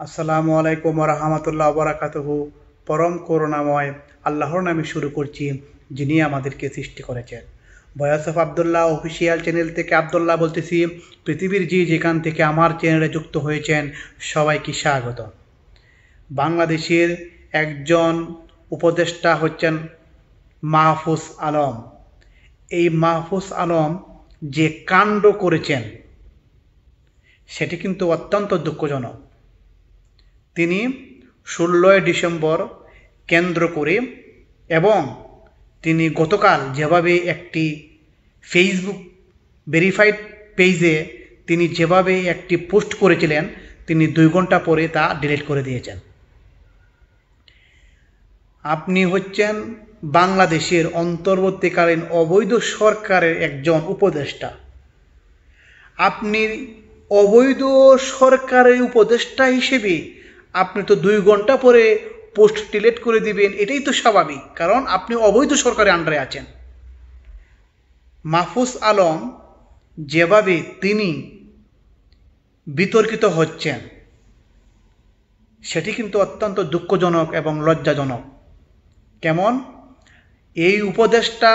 আসসালামু আলাইকুম রহমতুল্লাহ বারাকাতুহু। পরম করুণাময় আল্লাহর নামে শুরু করছি, যিনি আমাদেরকে সৃষ্টি করেছেন। Voice of Abdullah official channel থেকে আবদুল্লাহ বলতেছি। পৃথিবীর যেখান থেকে আমার চ্যানেলে যুক্ত হয়েছেন সবাইকে স্বাগত। বাংলাদেশের একজন উপদেষ্টা হচ্ছেন মাহফুজ আলম। এই মাহফুজ আলম যে কাণ্ড করেছেন সেটি কিন্তু অত্যন্ত দুঃখজনক। তিনি 16 ডিসেম্বর কেন্দ্র করে এবং তিনি গতকাল যেভাবে একটি ফেসবুক ভেরিফাইড পেজে তিনি যেভাবে একটি পোস্ট করেছিলেন, তিনি 2 ঘন্টা পরে তা ডিলিট করে দিয়েছেন। আপনি হচ্ছেন বাংলাদেশের অন্তর্বর্তীকালীন অবৈধ সরকারের একজন উপদেষ্টা। আপনি অবৈধ সরকারের উপদেষ্টা হিসেবে আপনি তো 2 ঘন্টা পরে পোস্ট ডিলিট করে দিবেন, এটাই তো স্বাভাবিক, কারণ আপনি অবৈধ সরকারের আন্ডারে আছেন। মাহফুজ আলম যেভাবে তিনি বিতর্কিত হচ্ছেন সেটি কিন্তু অত্যন্ত দুঃখজনক এবং লজ্জাজনক। কেমন এই উপদেষ্টা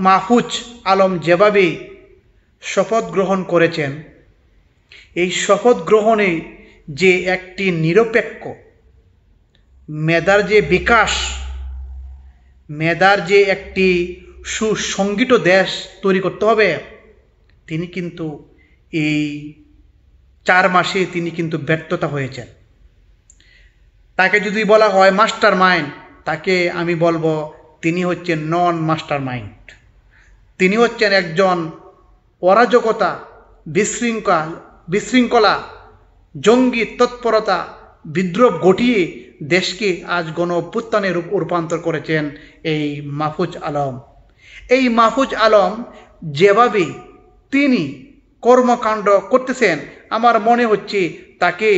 মাহফুজ আলম যেভাবে শপথ গ্রহণ করেছেন, এই শপথ গ্রহণে যে একটি নিরপেক্ষ মেধার যে বিকাশ, মেধার যে একটি সুসংগঠিত দেশ তৈরি করতে হবে, তিনি কিন্তু এই 4 মাসে তিনি কিন্তু ব্যর্থতা হয়েছেন। তাকে যদি বলা হয় মাস্টার মাইন্ড, তাকে আমি বলবো তিনি হচ্ছেন নন মাস্টার মাইন্ড। তিনি হচ্ছেন একজন অরাজকতা, বিশৃঙ্খলা, জঙ্গি তৎপরতা, বিদ্রোহ ঘটিয়ে দেশকে আজ গণ অভ্যুত্থানে রূপান্তর করেছেন এই মাহফুজ আলম। এই মাহফুজ আলম যেভাবে তিনি কর্মকাণ্ড করতেছেন, আমার মনে হচ্ছে তাকে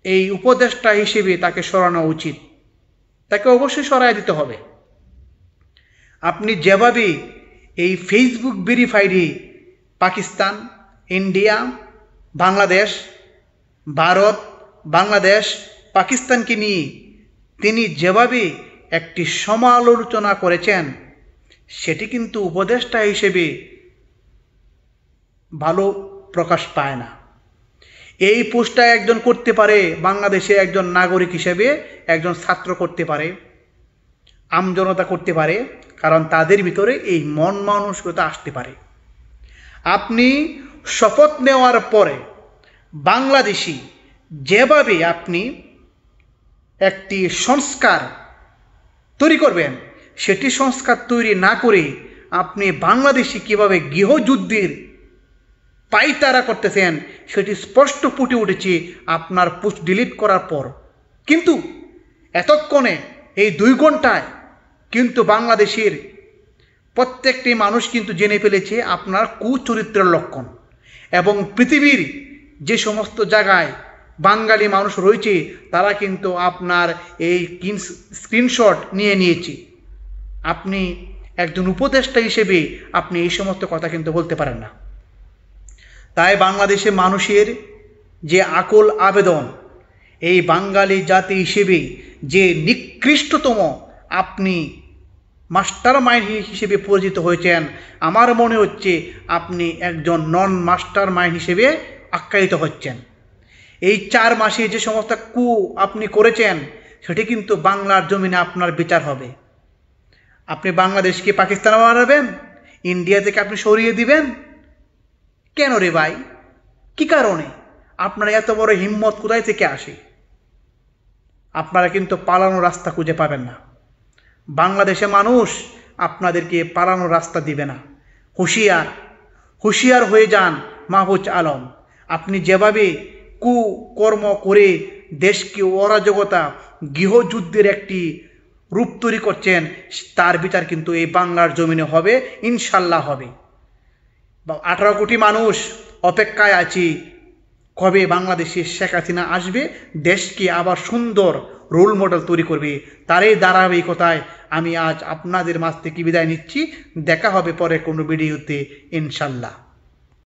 এই উপদেষ্টা হিসেবে তাকে সরানো উচিত। তাকে অবশ্যই সরাই দিতে হবে। আপনি যেভাবে এই ফেসবুক ভেরিফাইডে পাকিস্তান, ইন্ডিয়া, বাংলাদেশ, ভারত, বাংলাদেশ, পাকিস্তানকে নিয়ে তিনি যেভাবে একটি সমালোচনা করেছেন, সেটি কিন্তু উপদেষ্টা হিসেবে ভালো প্রকাশ পায় না। এই পোস্টটা একজন করতে পারে বাংলাদেশে একজন নাগরিক হিসেবে, একজন ছাত্র করতে পারে, আমজনতা করতে পারে, কারণ তাদের ভিতরে এই মন মানসিকতা আসতে পারে। আপনি শপথ নেওয়ার পরে বাংলাদেশি যেভাবে আপনি একটি সংস্কার তৈরি করবেন, সেটি সংস্কার তৈরি না করে আপনি বাংলাদেশি কীভাবে গৃহযুদ্ধের পাইতারা করতেছেন সেটি স্পষ্ট ফুটে উঠেছে আপনার পোস্ট ডিলিট করার পর। কিন্তু এতক্ষণে এই 2 ঘন্টায় কিন্তু বাংলাদেশের প্রত্যেকটি মানুষ কিন্তু জেনে ফেলেছে আপনার কুচরিত্রের লক্ষণ, এবং পৃথিবীর যে সমস্ত জায়গায় বাঙালি মানুষ রয়েছে তারা কিন্তু আপনার এই স্ক্রিনশট নিয়ে নিয়েছে। আপনি একজন উপদেষ্টা হিসেবে আপনি এই সমস্ত কথা কিন্তু বলতে পারেন না। তাই বাংলাদেশের মানুষের যে আকুল আবেদন, এই বাঙালি জাতি হিসেবে যে নিকৃষ্টতম আপনি মাস্টার মাইন্ড হিসেবে পরিচিত হয়েছেন, আমার মনে হচ্ছে আপনি একজন নন মাস্টার মাইন্ড হিসেবে আখ্যায়িত হচ্ছেন। এই 4 মাসে যে সমস্ত আপনি করেছেন সেটি কিন্তু বাংলার জমিনে আপনার বিচার হবে। আপনি বাংলাদেশকে পাকিস্তান বানাবেন, ইন্ডিয়া থেকে আপনি সরিয়ে দিবেন কেন রে ভাই? কি কারণে? আপনার এত বড় হিম্মত কোথায় থেকে আসে? আপনারা কিন্তু পালানোর রাস্তা খুঁজে পাবেন না। বাংলাদেশের মানুষ আপনাদেরকে পালানোর রাস্তা দিবে না। হুঁশিয়ার হয়ে যান মাহফুজ আলম। আপনি যেভাবে কুকর্ম করে দেশকে অরাজকতা, গৃহযুদ্ধের একটি রূপ তৈরি করছেন, তার বিচার কিন্তু এই বাংলার জমিনে হবে, ইনশাল্লাহ হবে। 18 কোটি মানুষ অপেক্ষায় আছি কবে বাংলাদেশে শেখ হাসিনা আসবে, দেশকে আবার সুন্দর রোল মডেল তৈরি করবে। তারই ধারাবাহিকতায় আমি আজ আপনাদের মাঝ থেকে বিদায় নিচ্ছি। দেখা হবে পরে কোনো ভিডিওতে ইনশাল্লাহ।